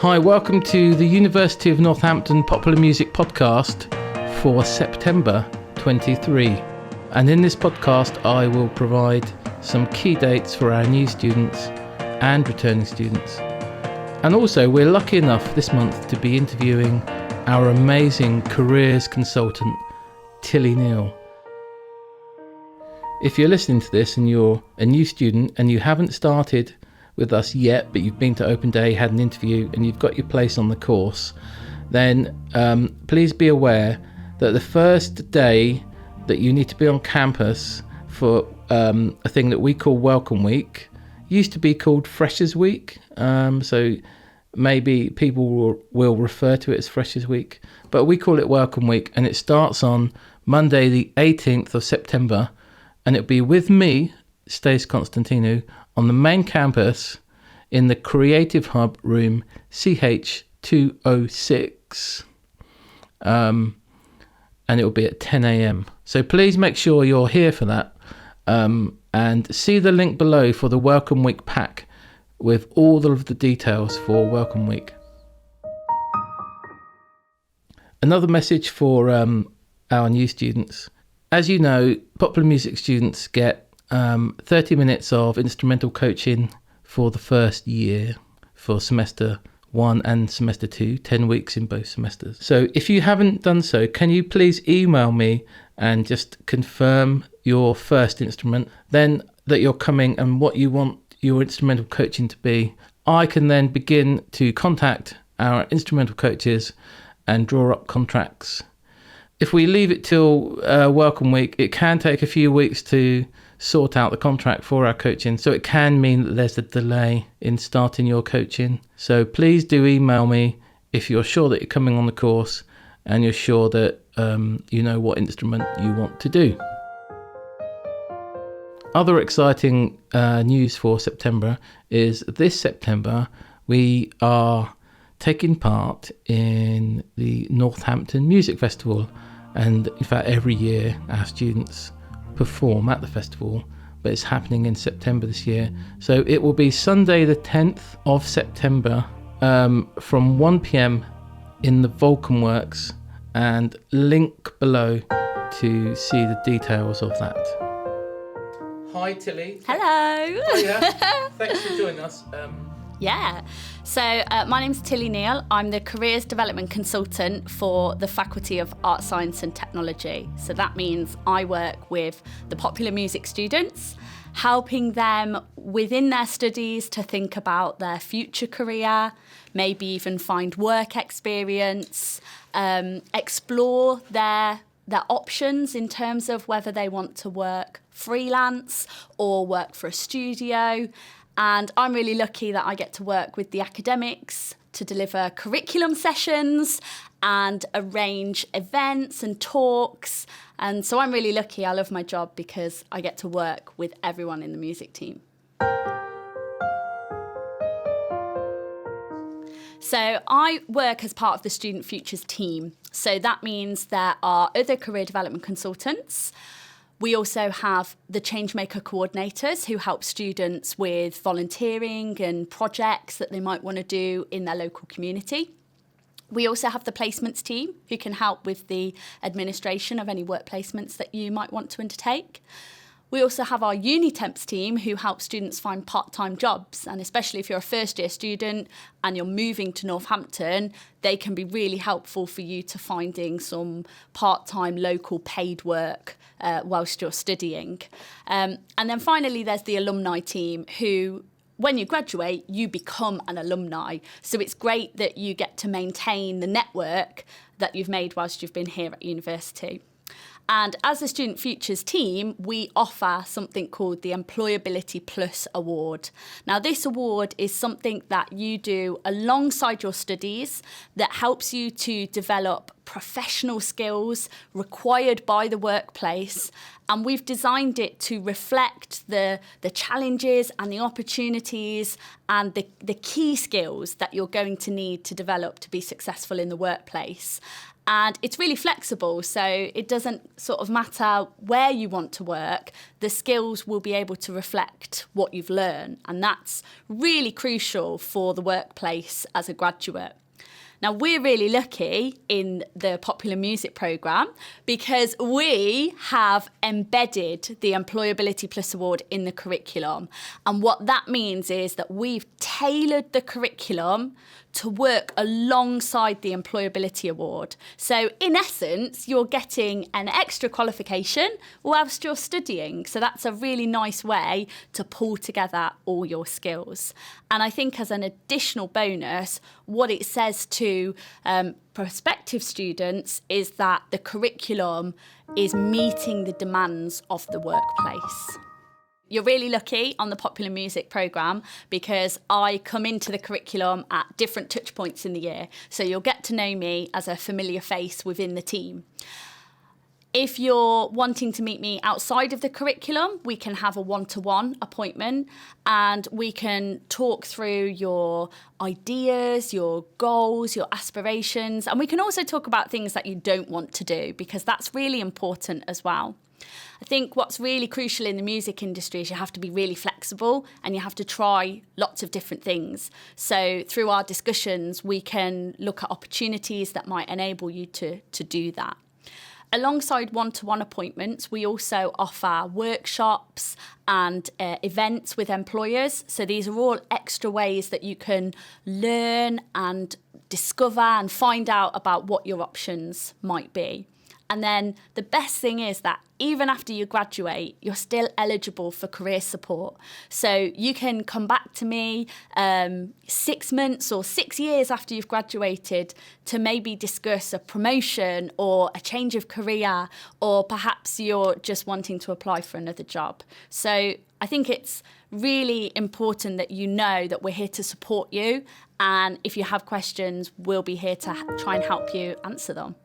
Hi, welcome to the University of Northampton Popular Music Podcast for September 23. And in this podcast, I will provide some key dates for our new students and returning students. And also, we're lucky enough this month to be interviewing our amazing careers consultant, tilly.neill. If you're listening to this and you're a new student and you haven't started with us yet, but you've been to Open Day, had an interview, and you've got your place on the course, then please be aware that the first day that you need to be on campus for a thing that we call Welcome Week, used to be called Freshers Week, so maybe people will refer to it as Freshers Week, but we call it Welcome Week, and it starts on Monday the 18th of September, and it'll be with me, Stace Constantinou, on the main campus in the Creative Hub room CH206, and it will be at 10 a.m. So please make sure you're here for that, and see the link below for the Welcome Week pack with all of the details for Welcome Week. Another message for our new students. As you know, popular music students get 30 minutes of instrumental coaching for the first year for semester 1 and semester 2, 10 weeks in both semesters. So if you haven't done so, can you please email me and just confirm your first instrument, then that you're coming and what you want your instrumental coaching to be. I can then begin to contact our instrumental coaches and draw up contracts. If we leave it till Welcome Week, it can take a few weeks to sort out the contract for our coaching. So it can mean that there's a delay in starting your coaching. So please do email me if you're sure that you're coming on the course and you're sure that you know what instrument you want to do. Other exciting news for September is this September we are taking part in the Northampton Music Festival. And in fact, every year our students perform at the festival, but it's happening in September this year. So it will be Sunday the 10th of September from 1 p.m. in the Vulcan Works, and link below to see the details of that. Hi Tilly. Hello. Oh, yeah. Thanks for joining us. So my name's tilly.neill. I'm the Careers Development Consultant for the Faculty of Art, Science and Technology. So that means I work with the popular music students, helping them within their studies to think about their future career, maybe even find work experience, explore their options in terms of whether they want to work freelance or work for a studio. And I'm really lucky that I get to work with the academics to deliver curriculum sessions and arrange events and talks. And so I'm really lucky. I love my job because I get to work with everyone in the music team. So I work as part of the Student Futures team. So that means there are other career development consultants. We also have the Changemaker coordinators who help students with volunteering and projects that they might want to do in their local community. We also have the placements team who can help with the administration of any work placements that you might want to undertake. We also have our Unitemps team who help students find part-time jobs, and especially if you're a first-year student and you're moving to Northampton, they can be really helpful for you to finding some part-time local paid work whilst you're studying. And then finally, there's the alumni team who, when you graduate, you become an alumni. So it's great that you get to maintain the network that you've made whilst you've been here at university. And as a Student Futures team, we offer something called the Employability Plus Award. Now, this award is something that you do alongside your studies that helps you to develop professional skills required by the workplace. And we've designed it to reflect the challenges and the opportunities and the key skills that you're going to need to develop to be successful in the workplace. And it's really flexible, so it doesn't sort of matter where you want to work. The skills will be able to reflect what you've learned, and that's really crucial for the workplace as a graduate. Now, we're really lucky in the popular music programme because we have embedded the Employability Plus Award in the curriculum. And what that means is that we've tailored the curriculum to work alongside the Employability Award. So in essence, you're getting an extra qualification whilst you're studying. So that's a really nice way to pull together all your skills. And I think as an additional bonus, what it says to prospective students is that the curriculum is meeting the demands of the workplace. You're really lucky on the popular music programme because I come into the curriculum at different touch points in the year. So you'll get to know me as a familiar face within the team. If you're wanting to meet me outside of the curriculum, we can have a one-to-one appointment and we can talk through your ideas, your goals, your aspirations, and we can also talk about things that you don't want to do because that's really important as well. I think what's really crucial in the music industry is you have to be really flexible and you have to try lots of different things. So through our discussions, we can look at opportunities that might enable you to do that. Alongside one-to-one appointments, we also offer workshops and events with employers. So these are all extra ways that you can learn and discover and find out about what your options might be. And then the best thing is that even after you graduate, you're still eligible for career support. So you can come back to me 6 months or 6 years after you've graduated to maybe discuss a promotion or a change of career, or perhaps you're just wanting to apply for another job. So I think it's really important that you know that we're here to support you. And if you have questions, we'll be here to try and help you answer them.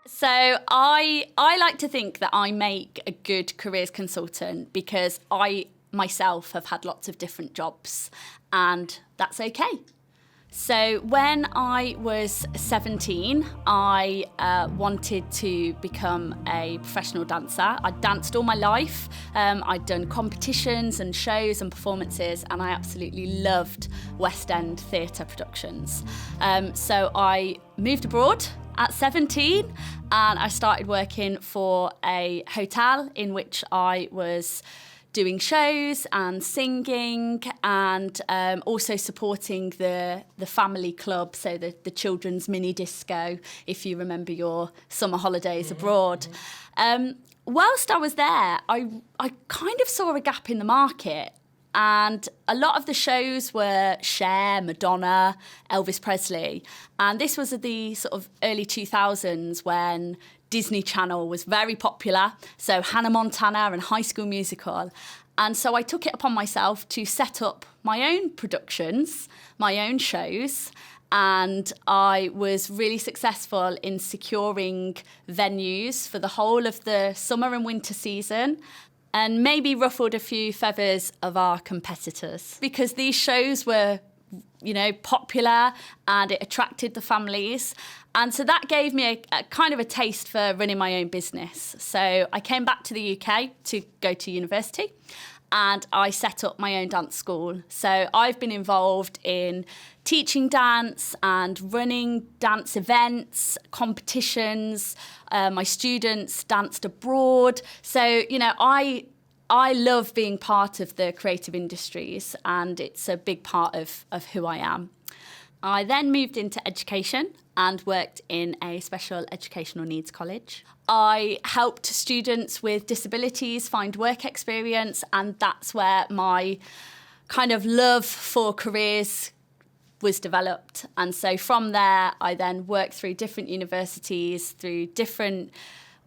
So I like to think that I make a good careers consultant because I myself have had lots of different jobs, and that's okay. So when I was 17, I wanted to become a professional dancer. I'd danced all my life. I'd done competitions and shows and performances, and I absolutely loved West End theatre productions. So I moved abroad at 17, and I started working for a hotel in which I was doing shows and singing, and also supporting the family club, so the children's mini disco, if you remember your summer holidays abroad. Whilst I was there, I kind of saw a gap in the market. And a lot of the shows were Cher, Madonna, Elvis Presley. And this was the sort of early 2000s when Disney Channel was very popular. So Hannah Montana and High School Musical. And so I took it upon myself to set up my own productions, my own shows. And I was really successful in securing venues for the whole of the summer and winter season, and maybe ruffled a few feathers of our competitors because these shows were, popular and it attracted the families. And so that gave me a kind of a taste for running my own business. So I came back to the UK to go to university, and I set up my own dance school. So I've been involved in teaching dance and running dance events, competitions. My students danced abroad. So, I love being part of the creative industries, and it's a big part of who I am. I then moved into education and worked in a special educational needs college. I helped students with disabilities find work experience, and that's where my kind of love for careers was developed. And so from there, I then worked through different universities, through different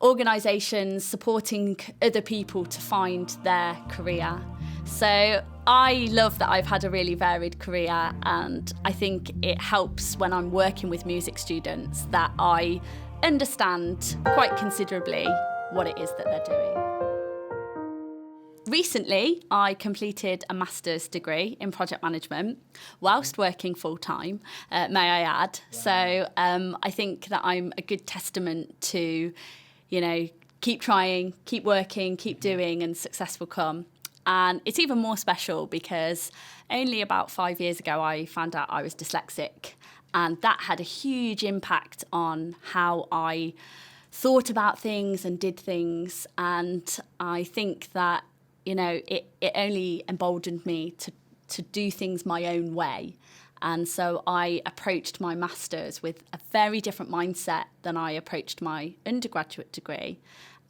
organisations, supporting other people to find their career. So I love that I've had a really varied career, and I think it helps when I'm working with music students that I understand quite considerably what it is that they're doing. recently, I completed a master's degree in project management whilst working full-time, may I add. Wow. So I think that I'm a good testament to, keep trying, keep working, keep doing, and success will come. And it's even more special because only about 5 years ago, I found out I was dyslexic. And that had a huge impact on how I thought about things and did things. And I think that, it only emboldened me to do things my own way. And so I approached my master's with a very different mindset than I approached my undergraduate degree.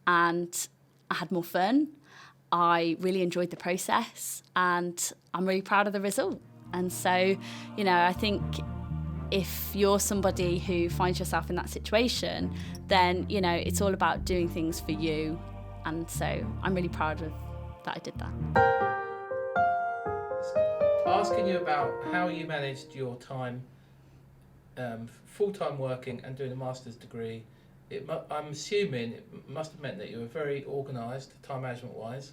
And I had more fun. I really enjoyed the process, and I'm really proud of the result. And so, I think if you're somebody who finds yourself in that situation, then, it's all about doing things for you. And so I'm really proud of that I did that. Asking you about how you managed your time, full-time working and doing a master's degree, I'm assuming it must have meant that you were very organised, time management-wise,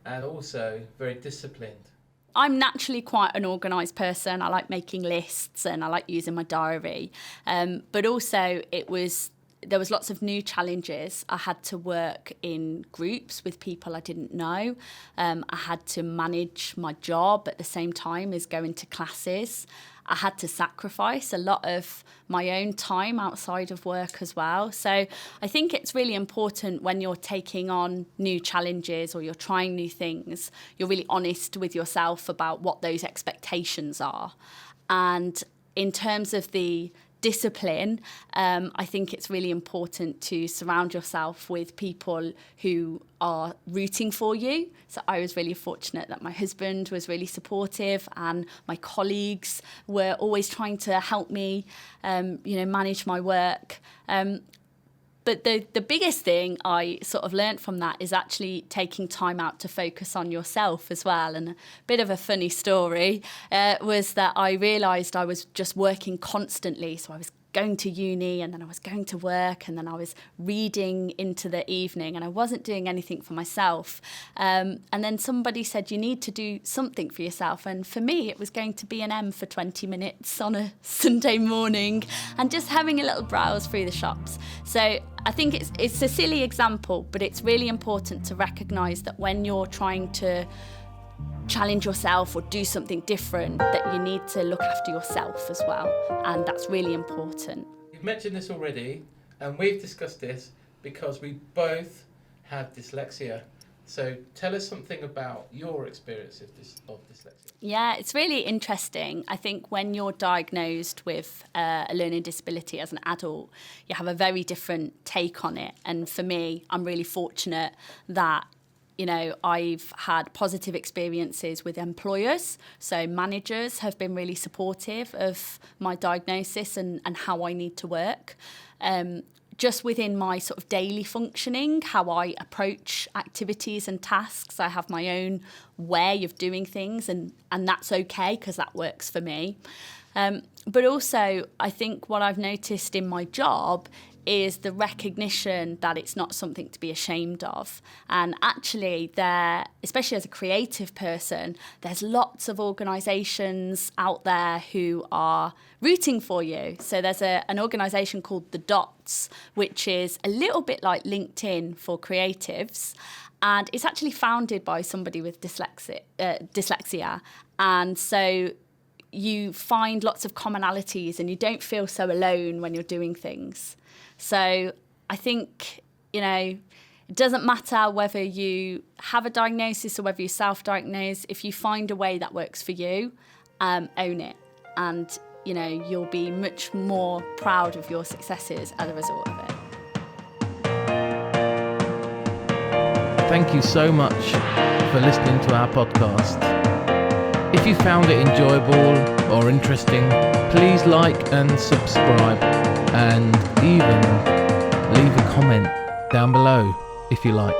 and also very disciplined. I'm naturally quite an organised person. I like making lists and I like using my diary. But also there was lots of new challenges. I had to work in groups with people I didn't know. I had to manage my job at the same time as going to classes. I had to sacrifice a lot of my own time outside of work as well. So I think it's really important when you're taking on new challenges or you're trying new things, you're really honest with yourself about what those expectations are. And in terms of the discipline, I think it's really important to surround yourself with people who are rooting for you. So I was really fortunate that my husband was really supportive and my colleagues were always trying to help me, manage my work. But the biggest thing I sort of learnt from that is actually taking time out to focus on yourself as well. And a bit of a funny story was that I realised I was just working constantly. So I was going to uni and then I was going to work and then I was reading into the evening and I wasn't doing anything for myself. And then somebody said, you need to do something for yourself. And for me, it was going to be an M for 20 minutes on a Sunday morning and just having a little browse through the shops. So I think it's a silly example, but it's really important to recognise that when you're trying to challenge yourself or do something different, that you need to look after yourself as well. And that's really important. You've mentioned this already, and we've discussed this because we both have dyslexia. So tell us something about your experience of dyslexia. Yeah, it's really interesting. I think when you're diagnosed with a learning disability as an adult, you have a very different take on it. And for me, I'm really fortunate that I've had positive experiences with employers. So managers have been really supportive of my diagnosis and how I need to work. Just within my sort of daily functioning, how I approach activities and tasks, I have my own way of doing things and that's okay because that works for me. But also, I think what I've noticed in my job is the recognition that it's not something to be ashamed of. And actually, especially as a creative person, there's lots of organisations out there who are rooting for you. So there's an organisation called The Dots, which is a little bit like LinkedIn for creatives. And it's actually founded by somebody with dyslexia. And so you find lots of commonalities and you don't feel so alone when you're doing things. So I think, it doesn't matter whether you have a diagnosis or whether you're self-diagnosed. If you find a way that works for you, own it. And, you'll be much more proud of your successes as a result of it. Thank you so much for listening to our podcast. If you found it enjoyable or interesting, please like and subscribe and even leave a comment down below if you like.